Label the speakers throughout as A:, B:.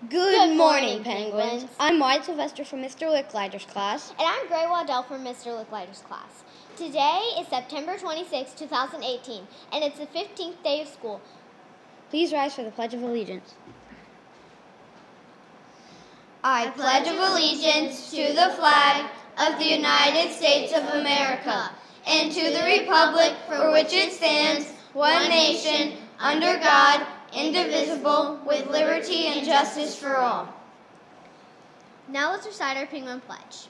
A: Good morning, Penguins. I'm Wyatt Sylvester from Mr. Licklider's class.
B: And I'm Gray Waddell from Mr. Licklider's class. Today is September 26, 2018, and it's the 15th day of school.
A: Please rise for the Pledge of Allegiance. I pledge allegiance to the flag of the United States of America and to the republic for which it stands, one nation, under God, indivisible, with liberty and justice for all.
B: Now let's recite our Penguin Pledge.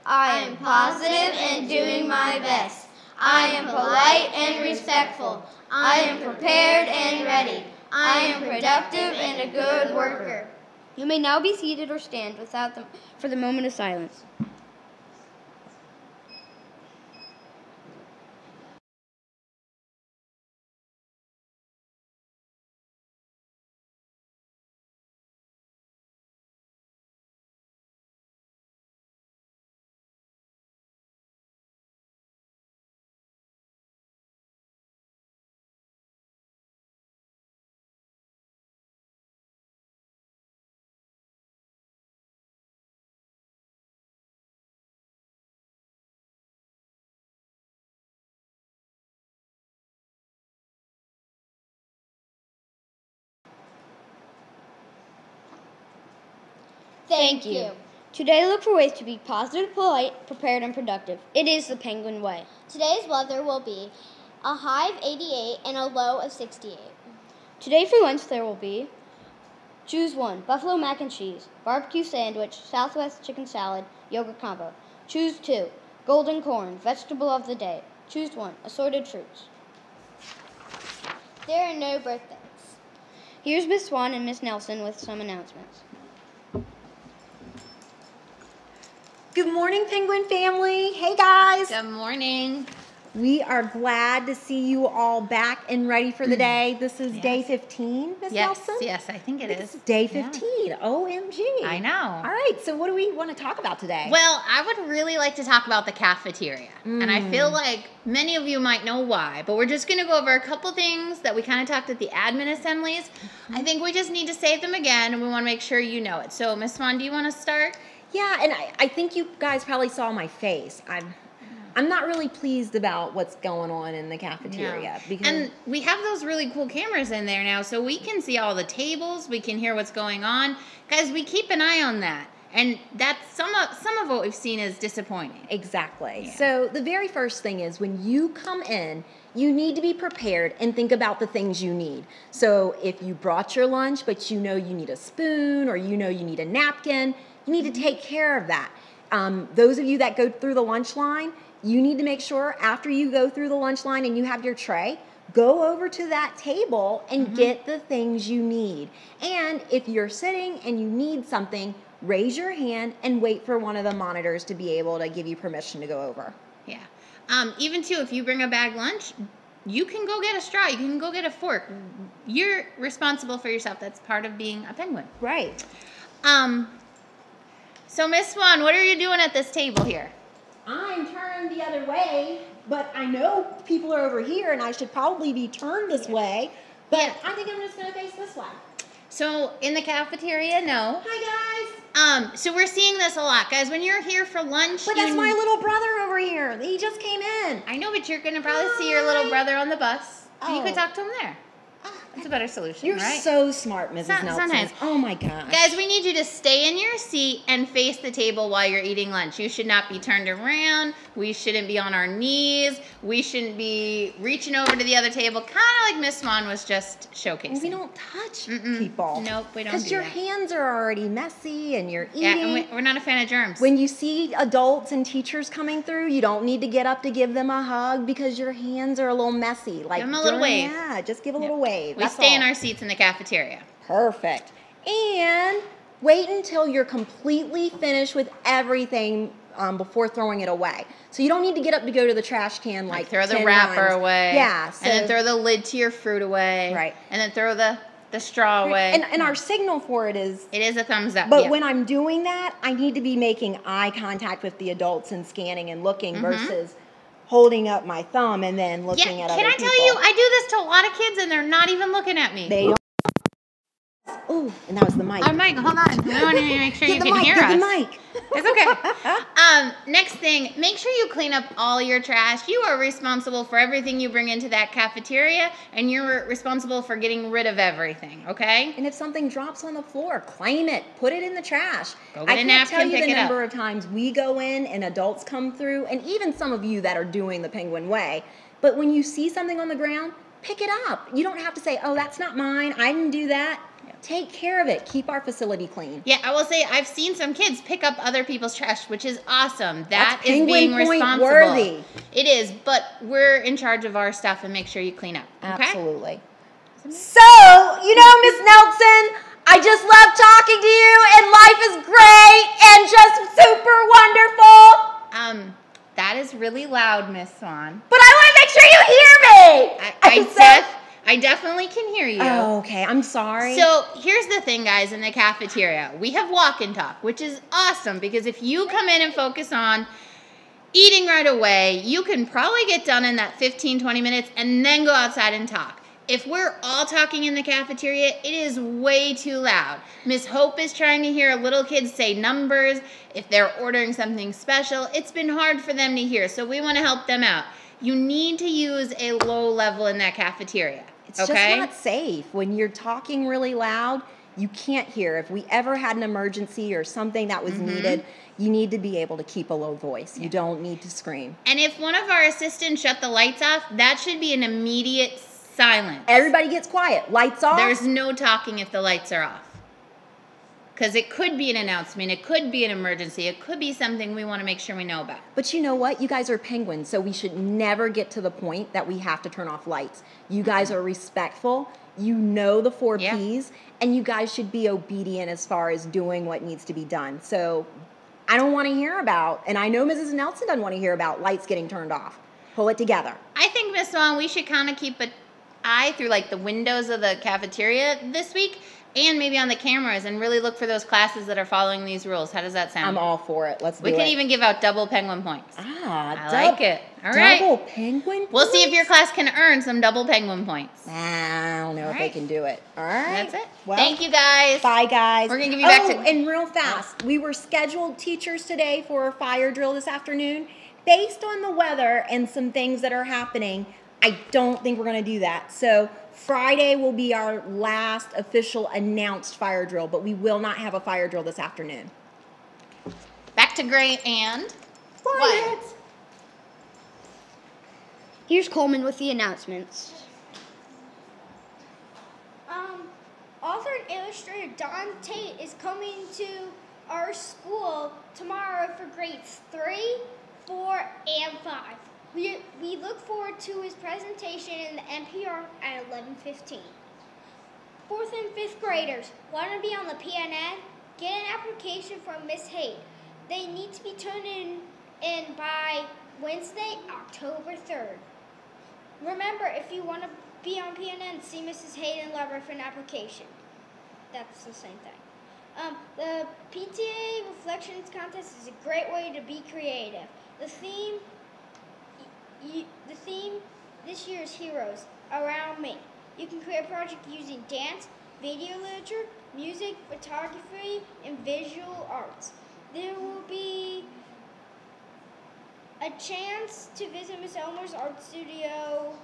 A: I am positive and doing my best. I am polite and respectful. I am prepared and ready. I am productive and a good worker. You may now be seated or stand for the moment of silence. Thank you. Today, look for ways to be positive, polite, prepared, and productive. It is the Penguin way.
B: Today's weather will be a high of 88 and a low of 68.
A: Today for lunch there will be, choose one, buffalo mac and cheese, barbecue sandwich, Southwest chicken salad, yogurt combo. Choose two, golden corn, vegetable of the day. Choose one, assorted fruits.
B: There are no birthdays.
A: Here's Miss Swan and Miss Nelson with some announcements.
C: Good morning, Penguin family. Hey, guys.
D: Good morning.
C: We are glad to see you all back and ready for the day. This is day 15, Miss Nelson?
D: Yes, I think it is.
C: It's day 15. Yeah. OMG.
D: I know.
C: All right, so what do we want to talk about today?
D: Well, I would really like to talk about the cafeteria. And I feel like many of you might know why, but we're just going to go over a couple things that we kind of talked at the admin assemblies. I think we just need to say them again, and we want to make sure you know it. So, Miss Swan, do you want to start?
C: Yeah, and I think you guys probably saw my face. I'm not really pleased about what's going on in the cafeteria.
D: No. And we have those really cool cameras in there now, so we can see all the tables, we can hear what's going on. Guys, we keep an eye on that. And that's some of what we've seen is disappointing.
C: Exactly.
D: Yeah.
C: So the very first thing is when you come in, you need to be prepared and think about the things you need. So if you brought your lunch, but you know you need a spoon or you know you need a napkin, you need to take care of that. Those of you that go through the lunch line, you need to make sure after you go through the lunch line and you have your tray, go over to that table and get the things you need. And if you're sitting and you need something, raise your hand and wait for one of the monitors to be able to give you permission to go over.
D: Yeah. Even too, if you bring a bag lunch, you can go get a straw. You can go get a fork. You're responsible for yourself. That's part of being a penguin.
C: Right.
D: So, Miss Swan, what are you doing at this table here?
C: I'm turned the other way, but I know people are over here and I should probably be turned this way, but I think I'm just going to face this way.
D: So, in the cafeteria, no.
C: Hi, guys.
D: So we're seeing this a lot. Guys, when you're here for lunch...
C: But that's my little brother over here. He just came in.
D: I know, but you're going to probably see your little brother on the bus.
C: Oh.
D: You could talk to him there. That's a better solution,
C: You're
D: right?
C: so smart, Mrs. Nelson.
D: Sometimes.
C: Oh, my gosh.
D: Guys, we need you to stay in your seat and face the table while you're eating lunch. You should not be turned around. We shouldn't be on our knees. We shouldn't be reaching over to the other table, kind of like Miss Swan was just showcasing.
C: We don't touch people.
D: Nope, we don't do that.
C: Because your hands are already messy and you're eating.
D: Yeah, and we're not a fan of germs.
C: When you see adults and teachers coming through, you don't need to get up to give them a hug because your hands are a little messy. Like,
D: give them a little wave.
C: Yeah, just give a little wave.
D: We stay in our seats in the cafeteria.
C: Perfect. And wait until you're completely finished with everything before throwing it away. So you don't need to get up to go to the trash can like
D: throw the
C: 10
D: wrapper
C: times.
D: away.
C: Yeah. So,
D: and then throw the lid to your fruit away.
C: Right.
D: And then throw the straw away.
C: And our signal for it is...
D: It is a thumbs up.
C: But when I'm doing that, I need to be making eye contact with the adults and scanning and looking versus holding up my thumb and then looking at other people.
D: Can I tell you, I do this to a lot of kids and they're not even looking at me.
C: They don't. Oh, and that was the mic.
D: Our mic, hold on. We want to make sure you
C: Get the
D: can
C: mic,
D: hear
C: get
D: us.
C: the mic.
D: It's okay. Next thing, make sure you clean up all your trash. You are responsible for everything you bring into that cafeteria, and you're responsible for getting rid of everything, okay?
C: And if something drops on the floor, claim it. Put it in the trash.
D: Go get a
C: I can't
D: napkin,
C: tell you
D: pick
C: the
D: it up.
C: number of times we go in and adults come through, and even some of you that are doing the Penguin Way. But when you see something on the ground, pick it up. You don't have to say, oh, that's not mine. I didn't do that. Take care of it. Keep our facility clean.
D: Yeah, I will say I've seen some kids pick up other people's trash, which is awesome.
C: That's
D: That is being
C: Penguin Point
D: responsible.
C: worthy.
D: It is, but we're in charge of our stuff and make sure you clean up. Okay?
C: Absolutely. So, you know, Miss Nelson, I just love talking to you, and life is great and just super wonderful.
D: That is really loud, Miss Swan.
C: But I want to make sure you hear me.
D: I definitely can hear you.
C: Oh, okay. I'm sorry.
D: So here's the thing, guys, in the cafeteria. We have walk and talk, which is awesome because if you come in and focus on eating right away, you can probably get done in that 15, 20 minutes and then go outside and talk. If we're all talking in the cafeteria, it is way too loud. Miss Hope is trying to hear little kids say numbers. If they're ordering something special, it's been hard for them to hear, so we want to help them out. You need to use a low level in that cafeteria.
C: It's just not safe. When you're talking really loud, you can't hear. If we ever had an emergency or something that was needed, you need to be able to keep a low voice. You don't need to scream.
D: And if one of our assistants shut the lights off, that should be an immediate silence.
C: Everybody gets quiet. Lights off.
D: There's no talking if the lights are off. Because it could be an announcement, it could be an emergency, it could be something we want to make sure we know about.
C: But you know what? You guys are penguins, so we should never get to the point that we have to turn off lights. You guys are respectful. You know the 4 Ps, and you guys should be obedient as far as doing what needs to be done. So I don't want to hear about, and I know Mrs. Nelson doesn't want to hear about lights getting turned off. Pull it together.
D: I think, Miss Swan, we should kind of keep an eye through like the windows of the cafeteria this week and maybe on the cameras and really look for those classes that are following these rules. How does that sound?
C: I'm all for it. Let's do it.
D: We could even give out double penguin points.
C: I
D: like it. All right.
C: Double penguin points?
D: We'll see if your class can earn some double penguin points.
C: I don't know if they
D: right.
C: can do it. All right.
D: That's it.
C: Well,
D: thank you, guys.
C: Bye, guys.
D: We're going to give you back to...
C: and real fast, we were scheduled teachers today for a fire drill this afternoon. Based on the weather and some things that are happening, I don't think we're going to do that. So Friday will be our last official announced fire drill, but we will not have a fire drill this afternoon.
D: Back to Gray and...
C: Quiet.
A: Here's Coleman with the announcements.
B: Author and illustrator Don Tate is coming to our school tomorrow for grades 3, 4, and 5. We look forward to his presentation in the NPR at 11:15. 4th and 5th graders want to be on the PNN? Get an application from Miss Haight. They need to be turned in by Wednesday, October 3rd. Remember, if you want to be on PNN, see Mrs. Hayden Lover for an application. That's the same thing. The PTA Reflections Contest is a great way to be creative. The theme this year is Heroes Around Me. You can create a project using dance, video literature, music, photography, and visual arts. There will be a chance to visit Miss Elmer's art studio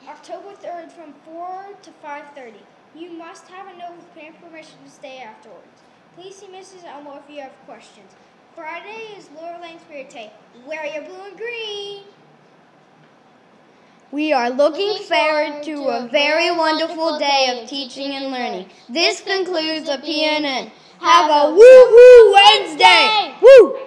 B: October 3rd from 4 to 5:30. You must have a note with parent permission to stay afterwards. Please see Mrs. Elmore if you have questions. Friday is Laura Lane's Spirit Day. Wear your blue and green.
A: We are looking forward to a very wonderful day of teaching and learning. This concludes the PNN. Have a woo-hoo Wednesday! Woo!